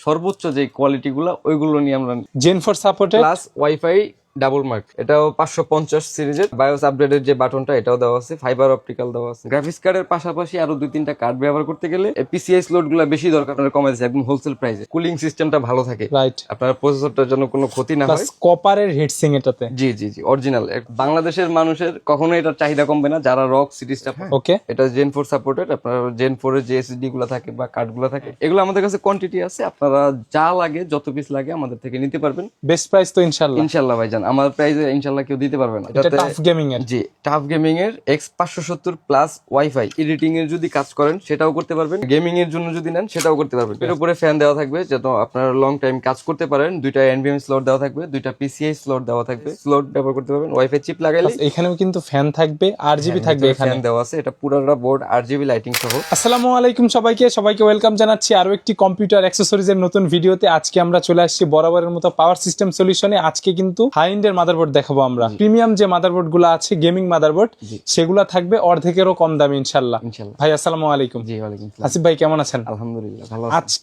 সর্বোচ্চ যে কোয়ালিটি গুলা ওইগুলো নিয়ে আমরা Zen 4 supported plus WiFi double mark, এটাও 550 সিরিজের বায়োস আপডেটের যে বাটনটা এটাও দেওয়া আছে, ফাইবার অপটিক্যাল দেওয়া আছে। গ্রাফিক্স কার্ডের পাশাপাশি আরো 2-3টা কার্ড ব্যবহার করতে গেলে পিসিআই স্লট গুলা বেশি দরকার, আপনারা কমাই দিচ্ছে একদম হোলসেল প্রাইসে। কুলিং সিস্টেমটা ভালো থাকে, রাইট, আপনার প্রসেসরটার জন্য কোনো ক্ষতি না হয়। কপারের হিটসিং এটাতে, জি জি জি অরিজিনাল। বাংলাদেশের মানুষের কখনো এটার চাহিদা কমবে না যারা রক সিরিজটা। ওকে, এটা জেন 4 সাপোর্টেড। আপনার জেন 4 এর যে এসএসডি গুলো থাকে বা কার্ড গুলো থাকে এগুলো আমাদের কাছে কোয়ান্টিটি আছে, আপনারা যা লাগে যত পিস লাগে আমাদের থেকে নিতে পারবেন। বেস্ট প্রাইস তো ইনশাআল্লাহ। ইনশাআল্লাহ ভাইজান, আমার প্রাইসে ইনশাআল্লাহ কেউ দিতে পারবে না। এটা টাফ গেমিং এর, জি টাফ গেমিং এর X570 প্লাস ওয়াইফাই। এডিটিং এর যদি কাজ করেন সেটাও করতে পারবেন, গেমিং এর জন্য যদি নেন সেটাও করতে পারবেন। এর উপরে ফ্যান দেওয়া থাকবে যাতে আপনারা লং টাইম কাজ করতে পারেন। 2টা এনভিএম স্লট দেওয়া থাকবে, 2টা পিসিআই স্লট দেওয়া থাকবে, স্লট ব্যবহার করতে পারবেন। ওয়াইফাই চিপ লাগাইলে এখানেও কিন্তু ফ্যান থাকবে, আরজিবি থাকবে, এখানে ফ্যান দেওয়া আছে। এটা পুরোটা বোর্ড আরজিবি লাইটিং সহ। আসসালামু আলাইকুম সবাইকে ওয়েলকাম জানাচ্ছি আরো একটি কম্পিউটার অ্যাক্সেসরিজ এর নতুন ভিডিওতে। আজকে আমরা চলে আসছি বরাবরের মতো পাওয়ার সিস্টেম সলিউশনে। আজকে কিন্তু হাই এন্ড এর মাদারবোর্ড দেখাবো আমরা। প্রিমিয়াম যে মাদারবোর্ড গুলো আছে গেমিং মাদারবোর্ড, সেগুলা থাকবে অর্ধেকেরও কম দামে ইনশাআল্লাহ। ভাই আসসালামু আলাইকুম। জি ওয়ালাইকুম আসসালাম। আসিফ ভাই কেমন আছেন? আলহামদুলিল্লাহ ভালো আছি।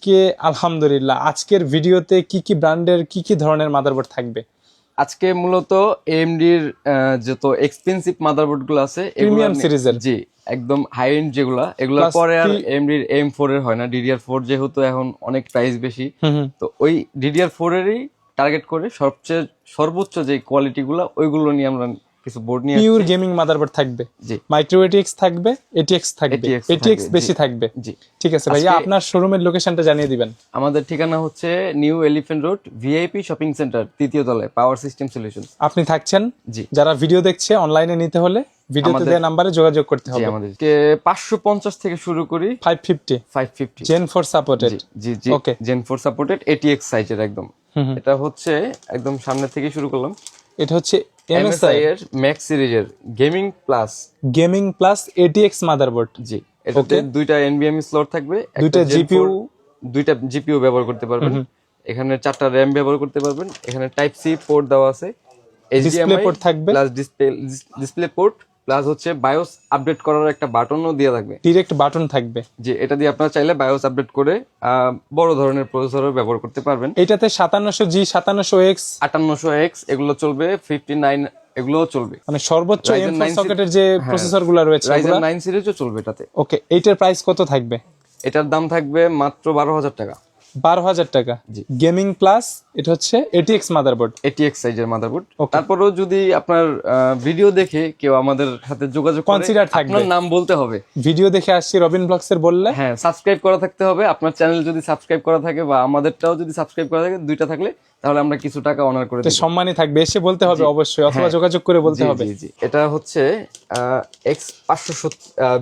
আলহামদুলিল্লাহ। আজকের ভিডিওতে কি কি ব্র্যান্ডের কি কি ধরনের মাদারবোর্ড থাকবে? আজকে মূলত AMD এর যত এক্সপেন্সিভ মাদারবোর্ড গুলো আছে প্রিমিয়াম সিরিজের, জি একদম হাই এন্ড যেগুলা, এগুলা পরে আর AMD এর M4 এর হয় না। DDR4 যেহেতু এখন অনেক প্রাইস বেশি, তো ওই DDR4 এরই টার্গেট করে সবচেয়ে সর্বোচ্চ যে কোয়ালিটি গুলা ওইগুলো নিয়ে আমরা কিছু বোর্ড নিয়ে পিওর গেমিং মাদারবোর্ড থাকবে। জি মাইক্রো ATX থাকবে, ATX থাকবে, ATX বেশি থাকবে। জি ঠিক আছে ভাইয়া, আপনার শোরুমের লোকেশনটা জানিয়ে দিবেন। আমাদের ঠিকানা হচ্ছে new elephant road VIP shopping centre, 3য় তলায়, পাওয়ার সিস্টেম সলিউশন। আপনি থাকছেন, জি যারা ভিডিও দেখছে অনলাইনে নিতে হলে ভিডিওতে দেওয়া নাম্বারে যোগাযোগ করতে হবে। আমাদের 550 থেকে শুরু করি, 550 জেন 4 সাপোর্টেড। জি জি ওকে, জেন 4 সাপোর্টেড ATX সাইজের একদম। এটা হচ্ছে একদম সামনে থেকে শুরু করলাম। এটা হচ্ছে MSI এর ম্যাক্স সিরিজের গেমিং প্লাস ATX মাদারবোর্ড। জি, এটাতে 2টা NVMe স্লট থাকবে, 2টা জিপিইউ ব্যবহার করতে পারবেন। এখানে 4টা RAM ব্যবহার করতে পারবেন। এখানে টাইপ সি পোর্ট দেওয়া আছে, ডিসপ্লে পোর্ট থাকবে, প্লাস ডিসপ্লে পোর্ট প্লাস হচ্ছে বায়োস আপডেট করার একটা বাটনও দেওয়া থাকবে, ডাইরেক্ট বাটন থাকবে। যে এটা দিয়ে আপনারা চাইলে বায়োস আপডেট করে বড় ধরনের প্রসেসরও ব্যবহার করতে পারবেন। এটাতে 5700G, 5700X, 5800X এগুলো চলবে, 59 এগুলোও চলবে। মানে সর্বোচ্চ M4 সকেটের যে প্রসেসরগুলো রয়েছে Ryzen 9 সিরিজও চলবে এটাতে। ওকে, এইটার প্রাইস কত থাকবে? এটার দাম থাকবে মাত্র 12,000 টাকা। 12,000 টাকা। গেমিং প্লাস এটা হচ্ছে ATX মাদারবোর্ড, ATX সাইজের মাদারবোর্ড। তারপরেও যদি আপনার ভিডিও দেখে কেউ আমাদের সাথে যোগাযোগ করে, আপনার নাম বলতে হবে। ভিডিও দেখে আসছি রবিন ব্লগস এর বললে, হ্যাঁ সাবস্ক্রাইব করা থাকতে হবে। আপনার চ্যানেল যদি সাবস্ক্রাইব করা থাকে বা আমাদেরটাও যদি সাবস্ক্রাইব করা থাকে, 2টা থাকলে, তাহলে আমরা কিছু টাকা অনার করে দেব। সম্মানই থাকবে, এসে বলতে হবে অবশ্যই, অথবা যোগাযোগ করে বলতে হবে। জি জি, এটা হচ্ছে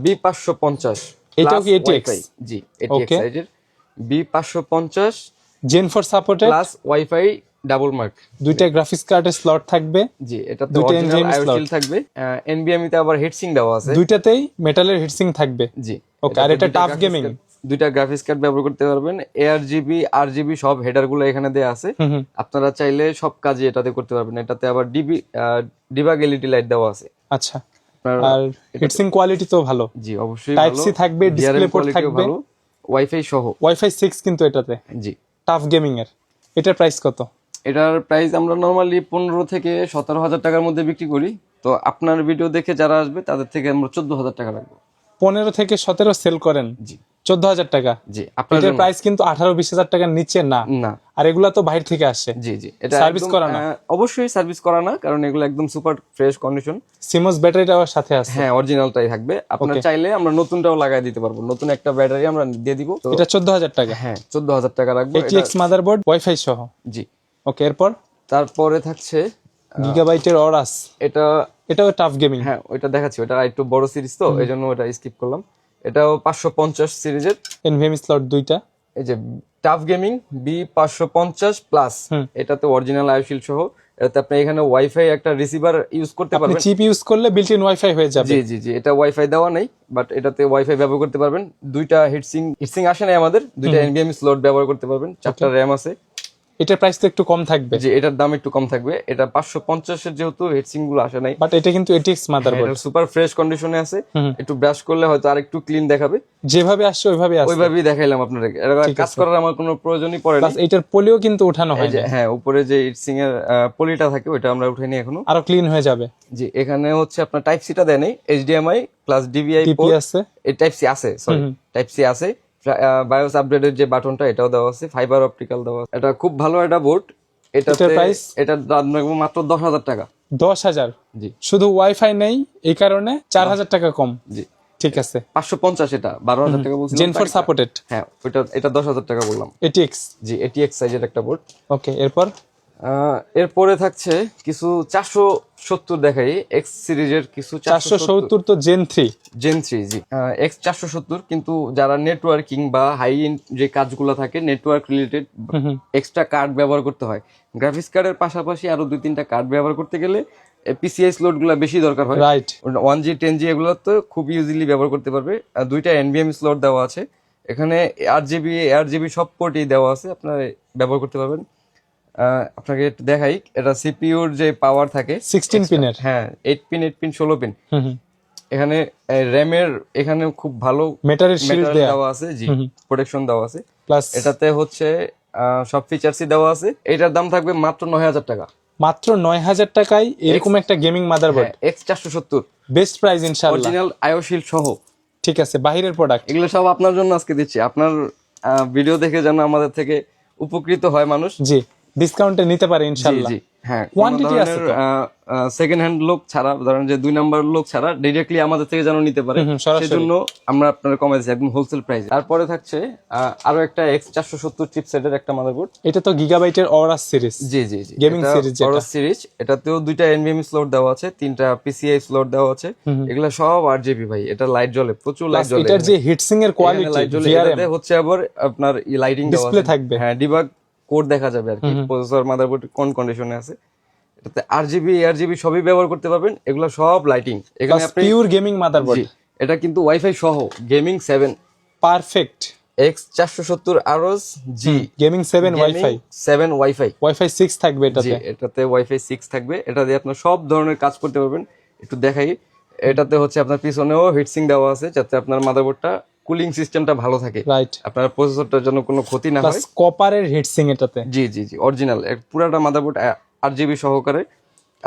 B550। এটাও কি ATX? জি ATX সাইজের B550 Zen 4 supported plus WiFi double mark. 2টা গ্রাফিক্স কার্ডের স্লট থাকবে, জি এটাতে অরিজিনাল আইওসিল থাকবে। NVMe তে আবার হিটসিং দেওয়া আছে, 2টাতেই মেটালের হিটসিং থাকবে। জি ওকে, আর এটা টাফ গেমিং, 2টা গ্রাফিক্স কার্ড ব্যবহার করতে পারবেন। ARGB RGB সব হেডার গুলো এখানে দেয়া আছে, আপনারা চাইলে সব কাজই এটাতে করতে পারবেন। এটাতে আবার ডিবাগ এলইডি লাইট দেওয়া আছে। আচ্ছা, আর হিটসিং কোয়ালিটি তো ভালো। জি অবশ্যই টাইপ সি থাকবে, ডিসপ্লে পোর্ট থাকবে, ওয়াইফাই সহ, ওয়াইফাই 6 কিন্তু এটাতে। জি টাফ গেমিং এর এটার প্রাইস কত? এটার প্রাইস আমরা নরমালি 15 থেকে 17,000 টাকার মধ্যে বিক্রি করি। তো আপনার ভিডিও দেখে যারা আসবে তাদের থেকে আমরা 14,000 টাকা রাখবো। 15 থেকে 17 সেল করেন, জি 14,000 টাকা। জি, আপনাদের প্রাইস কিন্তু 18-20,000 টাকার নিচে না। আর এগুলা তো বাইরে থেকে আসে। জি জি, এটা সার্ভিস করা না? অবশ্যই সার্ভিস করা না, কারণ এগুলো একদম সুপার ফ্রেশ কন্ডিশন। সিমস ব্যাটারিটাও সাথে আছে? হ্যাঁ অরিজিনালটাই থাকবে। আপনারা চাইলে আমরা নতুনটাও লাগাই দিতে পারবো, নতুন একটা ব্যাটারি আমরা দিয়ে দিব। এটা 14,000 টাকা। হ্যাঁ 14,000 টাকা রাখবো, ATX মাদারবোর্ড, ওয়াইফাই সহ। জি ওকে, এরপর তারপরে থাকছে গিগাবাইটের অরাস। এটাও টাফ গেমিং। হ্যাঁ ওইটা দেখাচ্ছি, ওটা একটু বড় সিরিজ তো এইজন্য ওটা স্কিপ করলাম। এটাও 550 সিরিজের, NVMe স্লট 2টা। এই যে টাফ গেমিং B550 প্লাস, এটাতে অরিজিনাল আইওসিল সহ। এটাতে আপনি এখানে ওয়াইফাই একটা রিসিভার ইউজ করতে পারবেন, চিপ ইউজ করলে বিল্ট ইন ওয়াইফাই হয়ে যাবে। জি জি জি, এটা ওয়াইফাই দেওয়া নেই, বাট এটাতে ওয়াইফাই ব্যবহার করতে পারবেন। 2টা হিটসিং আসে না আমাদের, 2টা NVMe স্লট ব্যবহার করতে পারবেন, 4টা RAM আছে। এটার প্রাইস তো একটু কম থাকবে, যে এটার দাম একটু কম থাকবে। এটা 550 এর যেহেতু হিটসিং গুলো আসে নাই, বাট এটা কিন্তু এটিএক্স মাদারবোর্ড, এটা সুপার ফ্রেশ কন্ডিশনে আছে। একটু ব্রাশ করলে হয়তো আরেকটু ক্লিন দেখাবে, যেভাবে আসছে ওইভাবে আসছে। ওইভাবেই দেখাইলাম আপনাদেরকে। এটা কাজ করার আমার কোনো প্রয়োজনই পড়ে না। প্লাস এটার পলিও কিন্তু উঠানো এই হয় যে না, হ্যাঁ, উপরে যে হিটসিং এর পলিটা থাকে ওইটা আমরা উঠাইনি এখনো। আরো ক্লিন হয়ে যাবে। জি, এখানে হচ্ছে আপনার টাইপ সিটা দেয় নাই, এইচডিএমআই প্লাস ডিভিআই টিপি পোর্ট, আছে, এই টাইপ সি আছে, সরি টাইপ সি আছে। বায়োস আপডেটের যে বাটনটা এটাও দেওয়া আছে, ফাইবার অপটিক্যাল দেওয়া আছে। এটা খুব ভালো একটা বোর্ড। এটাতে প্রাইস এটার দাম রাখবো মাত্র 10,000 টাকা। 10,000? জি, শুধু ওয়াইফাই নেই এই কারণে 4,000 টাকা কম। জি, ঠিক আছে। 550, এটা 12,000 টাকা বলছিলাম। জেন 4 সাপোর্টেড, হ্যাঁ, এটা 10,000 টাকা বললাম। এটিএক্স। জি, এটিএক্স সাইজের একটা বোর্ড। ওকে, এরপর এরপরে থাকছে কিছু 470 দেখাই, এক্স সিরিজের কিছু 470 তো জেন 3। জেন 3, জি, এক্স 470। কিন্তু যারা নেটওয়ার্কিং বা হাই এন্ড যে কাজগুলো থাকে নেটওয়ার্ক রিলেটেড, এক্সট্রা কার্ড ব্যবহার করতে হয়। গ্রাফিক্স কার্ডের পাশাপাশি আরো 2-3টা কার্ড ব্যবহার করতে গেলে পিসিআই স্লট গুলো বেশি দরকার হয়। রাইট, 1G 10G এগুলো তো খুব ইজিলি ব্যবহার করতে পারবে। দুইটা এনভিএম স্লট দেওয়া আছে এখানে, আরজিবি সব পোর্টই দেওয়া আছে, আপনারা ব্যবহার করতে পারবেন। আপনাকে একটু দেখাই, এটা সিপিইউর যে পাওয়ার থাকে 16 পিনের, হ্যাঁ 8 পিন 16 পিন। এখানে র্যামের এখানে খুব ভালো মেটালের শিল্ড দেওয়া আছে, জি, প্রোটেকশন দেওয়া আছে। প্লাস এটাতে হচ্ছে সব ফিচারসই দেওয়া আছে। এটার দাম থাকবে মাত্র 9,000 টাকা। মাত্র 9,000 টাকায় এরকম একটা gaming motherboard, x 470, best price ইনশাআল্লাহ, অরিজিনাল আইও শিল্ড সহ। ঠিক আছে, বাহিরের প্রোডাক্ট এগুলো সব আপনার জন্য আজকে দিচ্ছি, আপনার ভিডিও দেখে যেন আমাদের থেকে উপকৃত হয় মানুষ। জি, ডিসকাউন্টে নিতে পারে জি, ইনশাআল্লাহ। জি, হ্যাঁ, কোয়ান্টিটি আছে তো, সেকেন্ড হ্যান্ড লোক ছাড়া, ধরেন যে 2 নাম্বার লোক ছাড়া ডাইরেক্টলি আমাদের থেকে যেন নিতে পারে, সেজন্য আমরা আপনারা কমাই দিচ্ছি একদম হোলসেল প্রাইসে। তারপরে থাকছে আরো একটা এক্স 470 চিপসেটের একটা মাদারবোর্ড। এটা তো গিগাবাইটের অরাস সিরিজ, জি, জি, জি, গেমিং সিরিজ, অরাস সিরিজ। এটাতেও 2টা এনভিএমই স্লট দেওয়া আছে, 3টা পিসিআই স্লট দেওয়া আছে। এগুলা সব আরজিবি ভাই, এটা লাইট জ্বলে, প্রচুর লাইট জ্বলে। এটার যে হিটসিং এর কোয়ালিটি, লাইট জ্বলে। এটাতে হচ্ছে আবার আপনার লাইটিং দেওয়া ডিসপ্লে আছে, থাকবে, হ্যাঁ, ডিবাগ কোড দেখা যাবে আর কি, প্রসেসর মাদারবোর্ড কোন কন্ডিশনে আছে। এটাতে আরজিবি এআরজিবি সবই ব্যবহার করতে পারবেন, এগুলো সব লাইটিং। এখানে আপনি পিওর গেমিং মাদারবোর্ড, এটা কিন্তু ওয়াইফাই সহ গেমিং 7 পারফেক্ট এক্স 470 আরস জি, গেমিং 7 ওয়াইফাই, 7 ওয়াইফাই, ওয়াইফাই 6 থাকবে জি, এটাতে। এটাতে ওয়াইফাই 6 থাকবে। এটা দিয়ে আপনার সব ধরনের কাজ করতে পারবেন। একটু দেখাই, এটাতে হচ্ছে আপনার পিছনেও হিটসিং দেওয়া আছে, যাতে আপনার মাদারবোর্ডটা কুলিং সিস্টেমটা ভালো থাকে, রাইট, আপনার প্রসেসরটার জন্য কোনো ক্ষতি না হয়। কপারের হিটসিং এটাতে, জি, জি, জি, অরিজিনাল পুরাটা মাদারবোর্ড আরজিবি সহকারে।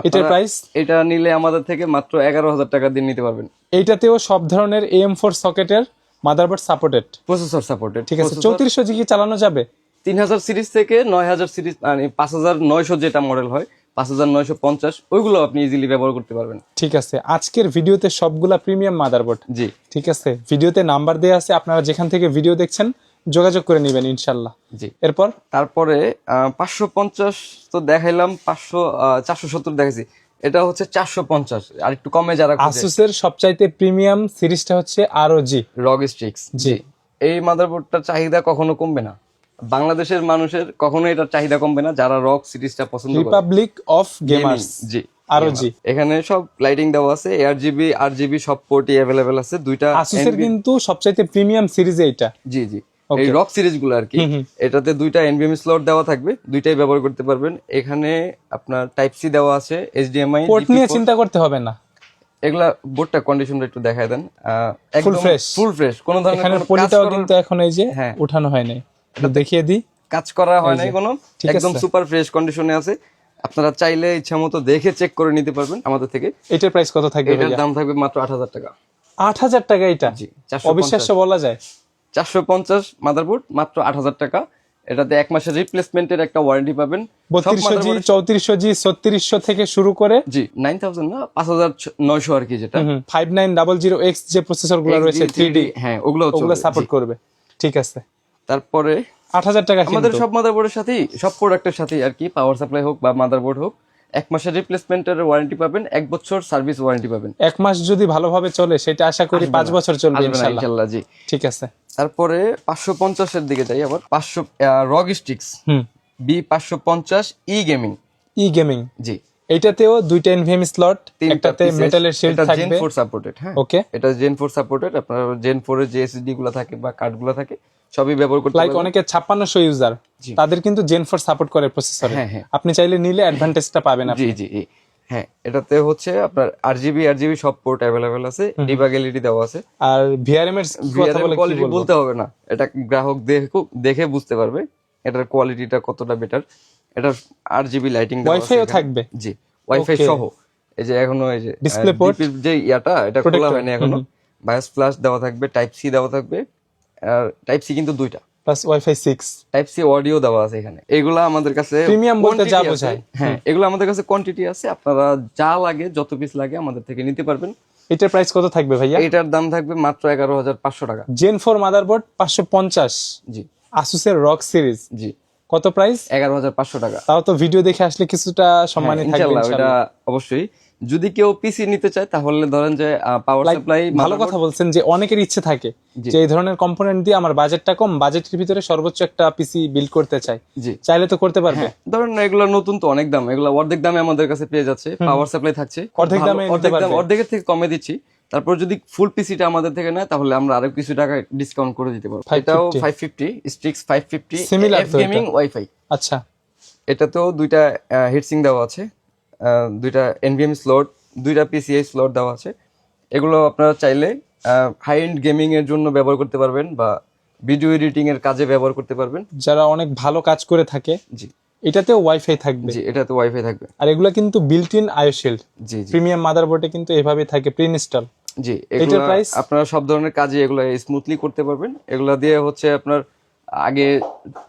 এটার প্রাইস, এটা নিলে আমাদের থেকে মাত্র 11,000 টাকা দিয়ে নিতে পারবেন। এইটাতেও সব ধরনের AM4 সকেটের মাদারবোর্ড সাপোর্টেড, প্রসেসর সাপোর্টেড, ঠিক আছে। 3400 জিবি চালানো যাবে 3000 সিরিজ থেকে 9000 সিরিজ, মানে 5900 যেটা মডেল হয়, 5950, ওইগুলো আপনি ইজিলি ব্যবহার করতে পারবেন। ঠিক আছে। আজকের ভিডিওতে সবগুলা প্রিমিয়াম মাদারবোর্ড, জি, ঠিক আছে। ভিডিওতে নাম্বার দেওয়া আছে, আপনারা যেখান থেকে ভিডিও দেখছেন যোগাযোগ করে নেবেন ইনশাল্লাহ। জি, এরপর তারপরে 550 তো দেখাইলাম, 470 দেখাইছি, এটা হচ্ছে 450, আর একটু কমে যারা খুঁজে। আসুসের সবচাইতে প্রিমিয়াম সিরিজটা হচ্ছে ROG রগ স্ট্রিক্স, জি। এই মাদারবোর্ডটার চাহিদা কখনো কমবে না, বাংলাদেশের মানুষের কখনো এটার চাহিদা কমবে না, যারা রক সিরিজটা পছন্দ করে। Republic of gamers, G, ROG। এখানে সব লাইটিং দেওয়া আছে, এআরজিবি আরজিবি সব পোর্টই अवेलेबल আছে। দুইটা আসুসের কিন্তু সবচাইতে প্রিমিয়াম সিরিজ এইটা, জি, জি, এই রক সিরিজগুলো আর কি। এটাতে দুইটা এনভিএমই স্লট দেওয়া থাকবে, দুইটাই ব্যবহার করতে পারবেন। এখানে আপনার টাইপ সি দেওয়া আছে, এইচডিএমআই পোর্ট নিয়ে চিন্তা করতে হবে না। এগুলা বোর্ডটা কন্ডিশনটা একটু দেখায় দেন, ফুল ফ্রেশ, ফুল ফ্রেশ, কোন ধরনের এখানে কোনো পলিটাও কিন্তু এখন এই যে হ্যাঁ, উঠানো হয় নাই, একটু দেখিয়ে দিই, কাজ করা হয় নাই কোনো, একদম আছে। সুপার ফ্রেশ কন্ডিশনে আছে। আপনারা চাইলে ইচ্ছামতো দেখে চেক করে নিতে পারবেন আমাদের থেকে। এটার প্রাইস কত থাকবে? এটার দাম থাকবে মাত্র 8,000 টাকা। 8,000 টাকা? এটা জি, অবিশ্বাস্য বলা যায়। 450 মাদারবোর্ড মাত্র 8,000 টাকা। এটাতে 1 মাসের রিপ্লেসমেন্টের একটা ওয়ারেন্টি পাবেন। 3200G 3400G 3600 থেকে শুরু করে, জি, 9000 না, 5900 আর কি, যেটা 5900X যে প্রসেসর গুলো রয়েছে 3D, হ্যাঁ, ওগুলো সাপোর্ট করবে, ঠিক আছে। তারপরে 8,000 টাকা আমাদের সব মাদারবোর্ডের সাথেই, সব প্রোডাক্টের সাথেই আর কি, পাওয়ার সাপ্লাই হোক বা মাদারবোর্ড হোক, 1 মাসের রিপ্লেসমেন্টের ওয়ারেন্টি পাবেন, 1 বছর সার্ভিস ওয়ারেন্টি পাবেন। 1 মাস যদি ভালোভাবে চলে সেটা আশা করি 5 বছর চলবে ইনশাআল্লাহ, জি, ঠিক আছে। তারপরে 550 এর দিকে যাই আবার। 500 রগ স্টিক্স B550 ই গেমিং, জি, এইটাতেও দুইটা এনভিএমই স্লট, একটাতে মেটালের শিল্ড থাকবে, জেন 4 সাপোর্টেড, হ্যাঁ, ওকে। এটা জেন 4 সাপোর্টেড। আপনার জেন 4 এর যে এসএসডি গুলো থাকে বা কার্ড গুলো থাকে সবই ব্যবহার করতে লাইক পারবেন। অনেকে 5600 ইউজার, জি। তাদের কিন্তু জেন 4 সাপোর্ট করে প্রসেসরে। হ্যাঁ। আপনি চাইলে নিলে অ্যাডভান্টেজটা পাবেন জি আপনি। জি জি। হ্যাঁ, এটাতে হচ্ছে আপনার আরজিবি সব পোর্ট অ্যাভেলেবেল আছে, ডিবাগ এলইডি দেওয়া আছে। আর ভিআরএম এর কথা ভিআরএম বলে কি কোয়ালিটি বলবো? বলতে হবে না, এটা গ্রাহক দেখে বুঝতে পারবে এটার কোয়ালিটিটা কতটা বেটার। এটার আরজিবি লাইটিং দেওয়া আছে ওয়াইফাইও এখানে। থাকবে? জি, ওয়াইফাই Okay. সহ। এই যে এখনো এই যে Display port? DP যে ইয়াটা এটা খোলা Protector? হয়নি এখনো। বায়োস ফ্ল্যাশ দেওয়া থাকবে, টাইপ সি দেওয়া থাকবে, আর টাইপ সি কিন্তু দুইটা, plus WiFi 6। Type C audio দেওয়া আছে এখানে। এগুলা আমাদের কাছে Premium বলতে যা quantity আছে। বোঝায়। হ্যাঁ, এগুলো আমাদের কাছে কোয়ান্টিটি আছে, আপনারা যা লাগে যত পিস লাগে আমাদের থেকে নিতে পারবেন। এটার প্রাইস কত থাকবে ভাইয়া? এটার দাম থাকবে মাত্র 11,500 টাকা। জেন 4 মাদারবোর্ড 550, জি আসুসের রক সিরিজ, জি, কত প্রাইস? 11,500 টাকা। তাও তো ভিডিও দেখে আসলে কিছুটা সম্মানী থাকবে ইনশাআল্লাহ, এটা ইনশাআল্লাহ। অবশ্যই। যদি কেউ পিসি নিতে চায় তাহলে ধরেন যে পাওয়ার Like, সাপ্লাই ভালো কথা বলছেন যে অনেকের ইচ্ছে থাকে জি। যে এই ধরনের কম্পোনেন্ট দিয়ে আমার বাজেটটা কম, বাজেটের ভিতরে সর্বোচ্চ একটা পিসি বিল্ড করতে চাই, জি। চাইলে তো করতে পারবে। হ্যাঁ, ধরেন এগুলো নতুন তো অনেক দাম, এগুলো অর্ধেক দামে আমাদের কাছে পেয়ে যাচ্ছে, পাওয়ার সাপ্লাই থাকছে খুব অর্ধেক ভালো, দামে নিতে অর্ধেক দাম, পারবে। অর্ধেকের থেকে কমে দিচ্ছি। তারপর যদি ফুল পিসিটা আমাদের থেকে নেয় তাহলে আমরা আরো কিছু টাকা ডিসকাউন্ট করে দিতে পারবো। 550 এটাও 550 স্ট্রিক্স 550 Similar তো গেমিং এটা। ওয়াইফাই। আচ্ছা, এটাতেও দুইটা হিটসিং দেওয়া আছে, দুইটা এনভিএম স্লট, দুইটা পিসিআই স্লট দেওয়া আছে। এগুলো আপনারা চাইলে হাই এন্ড গেমিং এর জন্য ব্যবহার করতে পারবেন বা ভিডিও এডিটিং এর কাজে ব্যবহার করতে পারবেন। যারা অনেক ভালো কাজ করে থাকে জি এটাতেও ওয়াইফাই থাকবে। জি, এটাতে ওয়াইফাই থাকবে। আর এগুলো কিন্তু built in IO shield G G premium মাদারবোর্ডে কিন্তু এভাবে থাকে প্রি ইনস্টল। জি, এটার এগুলা price? আপনারা সব ধরনের কাজে এগুলো স্মুথলি করতে পারবেন। এগুলা দিয়ে হচ্ছে আপনার আগে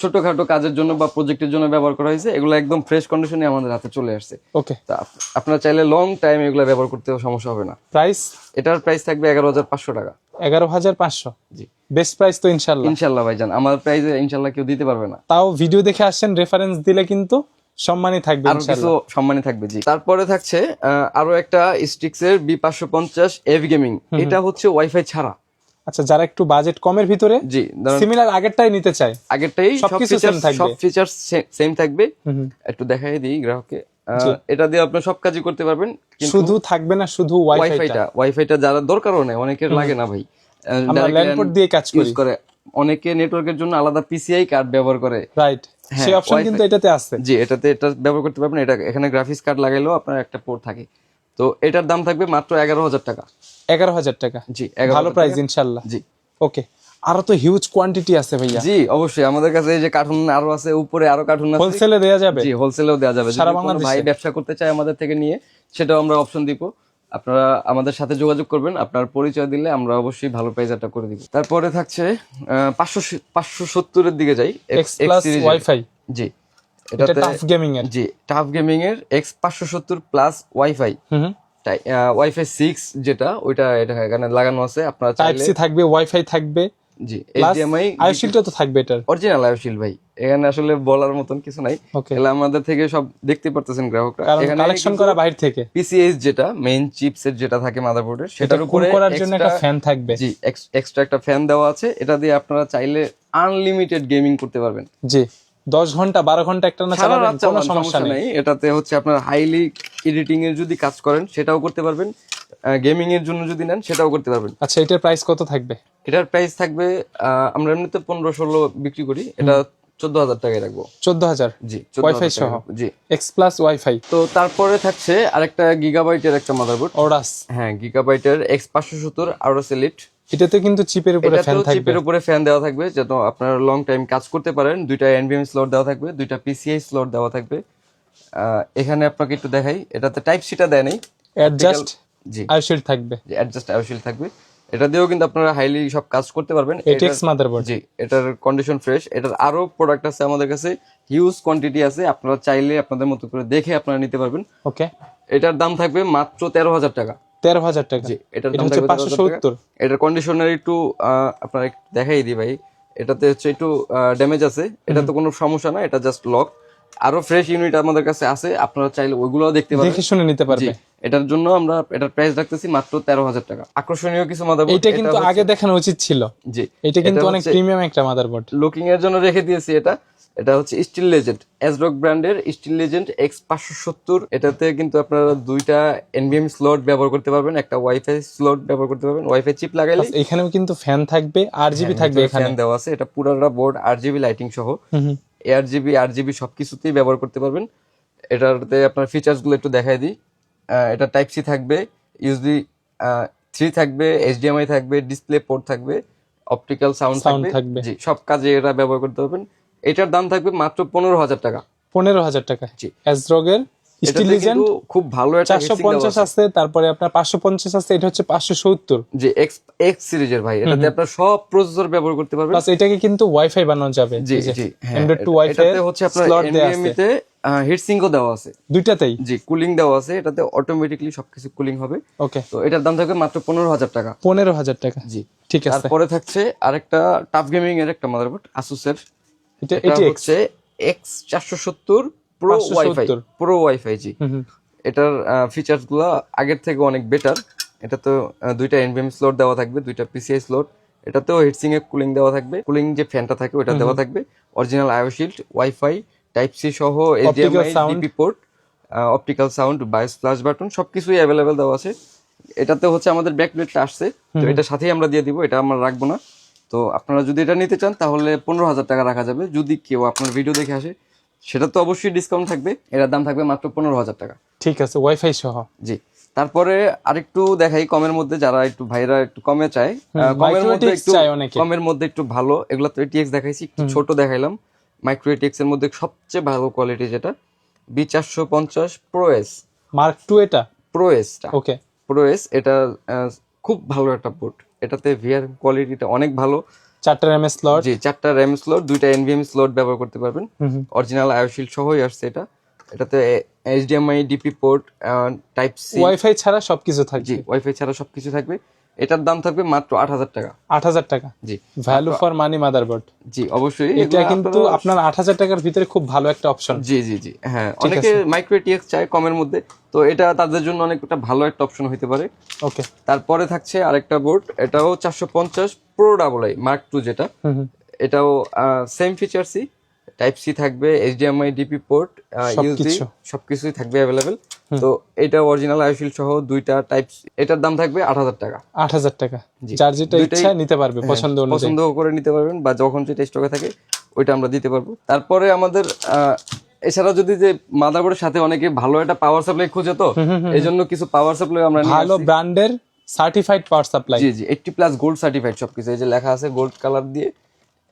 ছোটখাটো কাজের জন্য বা প্রজেক্টের জন্য ব্যবহার করা হয়েছে, এগুলো একদম ফ্রেশ কন্ডিশনে আমাদের হাতে চলে আসছে। ওকে, তা আপনারা চাইলে লং টাইম এগুলো ব্যবহার করতে সমস্যা হবে না। প্রাইস এটার প্রাইস থাকবে 11,500 টাকা। 11,500, জি, বেস্ট প্রাইস তো ইনশাল্লাহ। ইনশাল্লাহ ভাইজান, আমার প্রাইসে ইনশাল্লাহ কেউ দিতে পারবে না। তাও ভিডিও দেখে আসছেন, রেফারেন্স দিলে কিন্তু সম্মানই থাকবে আরো কিছু ইনশাল্লাহ। সম্মানী থাকবে। জি, তারপরে থাকছে আরো একটা স্ট্রিক্স এর B550 এফ গেমিং। এটা হচ্ছে ওয়াইফাই ছাড়া। আচ্ছা, যারা একটু বাজেট কমের ভিতরে জি, ধরেন সিমিলার আগেরটাই নিতে চায়, আগেরটাই সবকিছু same থাকবে। সব ফিচার্স সেম থাকবে। হুম। একটু দেখাই দিই গ্রাহককে। জি। এটা দিয়ে আপনি সব কাজই করতে পারবেন, কিন্তু শুধু থাকবে না শুধু ওয়াইফাইটা, ওয়াইফাইটা যারা দরকারও নেই, অনেকের লাগে না ভাই। আমরা ল্যান্ড পোর্ট দিয়ে কাজ ইউজ করি, করে, অনেকে নেটওয়ার্কের জন্য আলাদা পিসিআই কার্ড ব্যবহার করে। রাইট? হ্যাঁ, সেই অপশন কিন্তু এটাতে আছে। জি, এটা ব্যবহার করতে পারবেন। এটা এখানে গ্রাফিক্স কার্ড লাগাইলেও আপনার একটা পোর্ট থাকে। তো এটার দাম থাকবে মাত্র 11,000 টাকা। 11,000 টাকা, জি, ভালো 11,000 প্রাইস টাকা। ইনশাল্লাহ। জি ওকে, আরো তো হিউজ কোয়ান্টিটি আছে ভাইয়া। জি, অবশ্যই আমাদের কাছে এই যে কার্টুন আরো আছে, উপরে আরো কার্টুন আছে। হোলসেলে দেয়া যাবে? জি, হোলসেলেও দেওয়া যাবে। সারা যদি কোনো বাংলাদেশে? ভাই ব্যবসা করতে চায় আমাদের থেকে নিয়ে, সেটাও আমরা অপশন দিব। আপনারা আমাদের সাথে যোগাযোগ করবেন, আপনার পরিচয় দিলে আমরা অবশ্যই ভালো প্রাইস একটা করে দিব। তারপরে থাকছে 570 এর দিকে যাই, X প্লাস series এর। ওয়াইফাই, জি, এটা এটাতে টাফ গেমিং এর। জি, টাফ গেমিং এর X570 প্লাস ওয়াইফাই, হুম, তাই ওয়াইফাই 6 যেটা, ওইটা এটা এখানে লাগানো আছে। আপনারা টাইপ চাইলে সি থাকবে, ওয়াইফাই থাকবে, জি, প্লাস HDMI আইওশিল্ডটা তো থাকবে এটার। অরিজিনাল আয়োশিল ভাই, এখানে আসলে বলার মতন কিছু নাই। ওকে, এগুলো আমাদের থেকে সব দেখতে পারতেছেন গ্রাহকরা। কারণ এখানে কালেকশন করা বাইরে থেকে। পিসিএস যেটা মেইন চিপসেট যেটা থাকে মাদারবোর্ডের, সেটার এটা উপরে কুল করার জন্য একটা ফ্যান থাকবে। জি, এক্সট্রা একটা ফ্যান দেওয়া আছে। এটা দিয়ে আপনারা চাইলে আনলিমিটেড গেমিং করতে পারবেন। জি, 10 ঘন্টা 12 ঘন্টা একটা না সারা চালাবেন, রাত কোনো চালান, সমস্যা সমস্যা নেই। নাই। এটাতে হচ্ছে আপনার হাইলি এডিটিং এর যদি কাজ করেন সেটাও করতে পারবেন, গেমিং এর জন্য যদি নেন সেটাও করতে পারবেন। আচ্ছা, এটার প্রাইস কত থাকবে? এটার প্রাইস থাকবে আমরা এমনিতে 15-16 বিক্রি করি, এটা 14,000 টাকায় রাখবো। 14,000 জি, ওয়াইফাই 14,000 সহ, টাকা। জি, এক্স প্লাস ওয়াইফাই। তো তারপরে থাকছে আরেকটা গিগাবাইটের একটা মাদারবোর্ড। ওরাস, হ্যাঁ, গিগাবাইটের X570 আরো এলিট। এটাতে কিন্তু চিপের উপরে ফ্যান এটাতেও থাকবে। চিপের উপরে ফ্যান দেওয়া থাকবে, যাতে আপনারা লং টাইম কাজ করতে পারেন। দুইটা এনভিএম স্লট দেওয়া থাকবে, দুইটা পিসিআই স্লট দেওয়া থাকবে। এখানে আপনাকে একটু দেখাই, এটাতে টাইপ সিটা দেয় নেই, অ্যাডজাস্ট জি, আইওশিল্ড থাকবে, অ্যাডজাস্ট আইওশিল্ড থাকবে। এটা দিয়েও কিন্তু আপনারা হাইলি সব কাজ করতে পারবেন। ATX motherboard. জি, এটার কন্ডিশন ফ্রেশ। এটার আরো প্রোডাক্ট আছে আমাদের কাছে, হিউজ কোয়ান্টিটি আছে। আপনারা চাইলে আপনাদের মতো করে দেখে আপনারা নিতে পারবেন। ওকে, এটার দাম থাকবে মাত্র 13,000 টাকা। 13,000 টাকা। জি, এটার এটা দাম হচ্ছে থাকবে 570। এটার কন্ডিশনার একটু আপনারা একটু দেখাই দিই ভাই। এটাতে হচ্ছে একটু ড্যামেজ আছে, এটা তো কোনো সমস্যা না, এটা জাস্ট লক। আরো ফ্রেশ ইউনিট আমাদের কাছে আছে, আপনারা চাইলে ওইগুলোও দেখতে পারেন, দেখে শুনে নিতে জি। পারবে। এটার জন্য আমরা এটার প্রাইস রাখতেছি মাত্র 13,000 টাকা। আকর্ষণীয় কিছু মাদারবোর্ড, এটা কিন্তু আগে দেখানো উচিত ছিল। জি, এটা কিন্তু অনেক প্রিমিয়াম একটা মাদারবোর্ড। লুকিং এর জন্য রেখে দিয়েছি এটা। এটা হচ্ছে স্টিল লেজেন্ড, এজরক ব্র্যান্ডের স্টিল লেজেন্ড X570। এটাতে কিন্তু আপনারা দুইটা এনভিএম স্লট ব্যবহার করতে পারবেন, একটা ওয়াইফাই স্লট ব্যবহার করতে পারবেন, ওয়াইফাই চিপ লাগাইলে। এখানেও কিন্তু ফ্যান থাকবে, আরজিবি থাকবে, এখানে ফ্যান দেওয়া আছে। এটা পুরোটা বোর্ড আরজিবি লাইটিং সহ, আরজিবি সবকিছুতেই ব্যবহার করতে পারবেন। এটাতে আপনার ফিচার্স গুলো একটু দেখাই দিই। এটা টাইপ সি থাকবে, ইউএসবি 3 থাকবে, এইচডিএমআই থাকবে, ডিসপ্লে পোর্ট থাকবে, অপটিক্যাল সাউন্ড থাকবে। জি, সব কাজে এটা ব্যবহার করতে পারবেন। এটার দাম থাকবে মাত্র 15,000 টাকা। 15,000 টাকা। জি, এজরকের স্টিল লেজেন্ড খুব ভালো একটা 450 আছে, তারপরে আপনার 550 আছে, এটা হচ্ছে 570। জি, এক্স সিরিজের ভাই, এটাতে আপনার সব প্রসেসর ব্যবহার করতে পারবেন। প্লাস এটাকে কিন্তু ওয়াইফাই বানানো যাবে। জি জি, Android to Wi-Fi এটাতে হচ্ছে আপনার এনভিএমই তে হিট সিঙ্কও দেওয়া আছে, দুইটাতেই। জি, কুলিং দেওয়া আছে। এটাতে অটোমেটিক্যালি সবকিছু কুলিং হবে। ওকে, তো এটার দাম থাকবে মাত্র 15,000 টাকা। 15,000 টাকা। জি, ঠিক আছে। তারপরে থাকছে আরেকটা টাফ গেমিং এর একটা মাদারবোর্ড, আসুসের। এটা হচ্ছে X470 প্রো ওয়াইফাই। জি, এটার ফিচার্স গুলো আগের থেকে অনেক বেটার। এটা তো দুইটা এনভিএম স্লট দেওয়া থাকবে, দুইটা পিসিআই স্লট। এটাতেও হিটসিং এ কুলিং দেওয়া থাকবে, কুলিং যে ফ্যানটা থাকে ওটা দেওয়া থাকবে, অরিজিনাল আইও শিল্ড, ওয়াইফাই, টাইপ সি সহ, HDMI, DP port, optical sound, bias flash button সবকিছুই অ্যাভেলেবেল দেওয়া আছে। এটাতে হচ্ছে আমাদের ব্যাকপ্লেটটা আসছে, তো এটা সাথেই আমরা দিয়ে দিব, এটা আমরা রাখবো না। তো আপনারা যদি এটা নিতে চান তাহলে 15,000 টাকা রাখা যাবে। যদি কেউ আপনার ভিডিও দেখে আসে সেটা তো অবশ্যই ডিসকাউন্ট থাকবে। এটার দাম থাকবে মাত্র 15,000 টাকা। ঠিক আছে, ওয়াইফাই সহ। জি, তারপরে আরেকটু দেখাই কমের মধ্যে, যারা একটু ভাইরা একটু কমে চায়, কমের মধ্যে একটু ভালো। এগুলো তো এটিএক্স দেখাইছি, একটু ছোট দেখাইলাম। মাইক্রো এটিএক্স এর মধ্যে সবচেয়ে ভালো কোয়ালিটি যেটা B450 Pro S মার্ক 2, এটা Pro S টা। ওকে, Pro S এটা খুব ভালো একটা বোর্ড। এটাতে ভিআর কোয়ালিটিটা অনেক ভালো। 4টা RAM স্লট। জি, 4টা RAM স্লট, 2টা এনভিএম স্লট ব্যবহার করতে পারবেন। অরিজিনাল আইও শিল্ড সহই আসছে এটা। এটাতে HDMI, DP port, type C, WiFi ছাড়া সবকিছু থাকবে। জি, ওয়াইফাই ছাড়া সবকিছু থাকবে। এটার দাম থাকবে মাত্র 8,000 টাকা। 8,000 টাকা। জি, ভ্যালু ফর মানি মাদারবোর্ড। জি, অবশ্যই এটা কিন্তু আপনার 8,000 টাকার ভিতরে খুব ভালো একটা অপশন। জি জি জি, হ্যাঁ, অনেকে মাইক্রো এটিএক্স চায় কমের মধ্যে, তো এটা তাদের জন্য অনেকটা ভালো একটা অপশন হতে পারে। ওকে, তারপরে থাকছে আরেকটা বোর্ড, এটাও 450 Pro AA Mark 2 যেটা। এটাও সেম ফিচারসই, টাইপ সি থাকবে, এইচডিএমআই, ডিপি পোর্ট, ইউএসবি সবকিছুই থাকবে অ্যাভেলেবেল। তো এটা অরিজিনাল আইও শিল্ড সহ, দুইটা টাইপ। এটার দাম থাকবে 8,000 টাকা। 8,000 টাকা। যার যেটা ইচ্ছা নিতে পারবে, পছন্দ করে নিতে পারবেন, বা যখন যেটা স্টকে থাকে ওইটা আমরা দিতে পারবো। তারপরে আমাদের এছাড়া যদি যে মাদারবোর্ডের সাথে অনেকে ভালো একটা পাওয়ার সাপ্লাই খুঁজে, তো এই জন্য কিছু পাওয়ার সাপ্লাই আমরা ভালো ব্র্যান্ডের সার্টিফাইড পাওয়ার সাপ্লাই। জি জি, 80+ গোল্ড সার্টিফাইড সবকিছু, এই যে লেখা আছে গোল্ড কালার দিয়ে,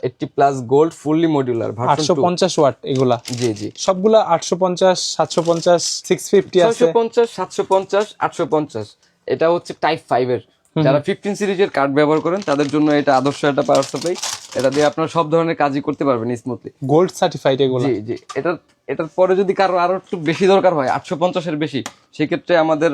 80+ gold fully modular version 850 watt এগুলা। জি জি, সবগুলা 850, 750, 650 আছে, 650, 750, 850। এটা হচ্ছে টাইপ 5 এর। যারা 15 সিরিজের কার্ড ব্যবহার করেন তাদের জন্য এটা আদর্শ একটা পাওয়ার সাপ্লাই। এটা দিয়ে আপনারা সব ধরনের কাজই করতে পারবেন স্মুথলি। গোল্ড সার্টিফাইড এগুলা। জি জি, এটার পরে যদি কারো আরো একটু বেশি দরকার হয়, 850 এর বেশি, সেক্ষেত্রে আমাদের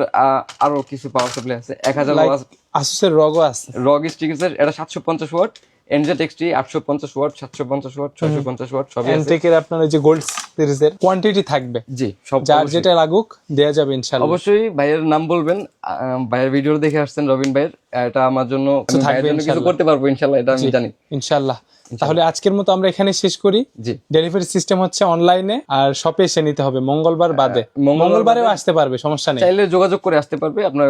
আরো কিছু পাওয়ার সাপ্লাই আছে। 1000 আসুসের রগও আছে, রগ স্টিকার। এটা 750 watt, NZXT 850 watt, 750 watt, 650 watt সবই আছে। এনটেকের আপনার ওই যে গোল্ড সিরিজের কোয়ান্টিটি থাকবে। জি, সব যার যেটা লাগুক দেয়া যাবে ইনশাআল্লাহ। অবশ্যই ভাইয়ের নাম বলবেন, ভাইয়ের ভিডিও দেখে আসছেন রবিন ভাইয়ের, এটা আমার জন্য কিছু করতে পারবো ইনশাআল্লাহ, এটা আমি জানি ইনশাআল্লাহ। তাহলে আজকের মতো আমরা এখানে শেষ করি। ডেলিভারি সিস্টেম হচ্ছে অনলাইনে, আর শপে এসে নিতে হবে মঙ্গলবার বাদে। মঙ্গলবারেও আসতে পারবে, সমস্যা নেই, চাইলে যোগাযোগ করে আসতে পারবে। আপনার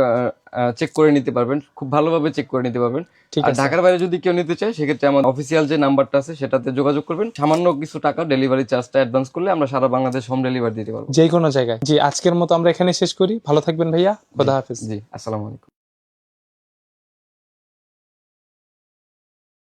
চেক করে নিতে পারবেন, খুব ভালোভাবে চেক করে নিতে পারবেন। আর ঢাকার বাইরে যদি কেউ নিতে চায় সেক্ষেত্রে আমার অফিসিয়াল যে নাম্বারটা আছে সেটাতে যোগাযোগ করবেন। সামান্য কিছু টাকা ডেলিভারি চার্জটা অ্যাডভান্স করলে আমরা সারা বাংলাদেশ হোম ডেলিভারি দিতে পারবো, যে কোনো জায়গায়। জি, আজকের মতো আমরা এখানে শেষ করি। ভালো থাকবেন ভাইয়া, খোদা হাফেজ। জি, আসসালামু আলাইকুম।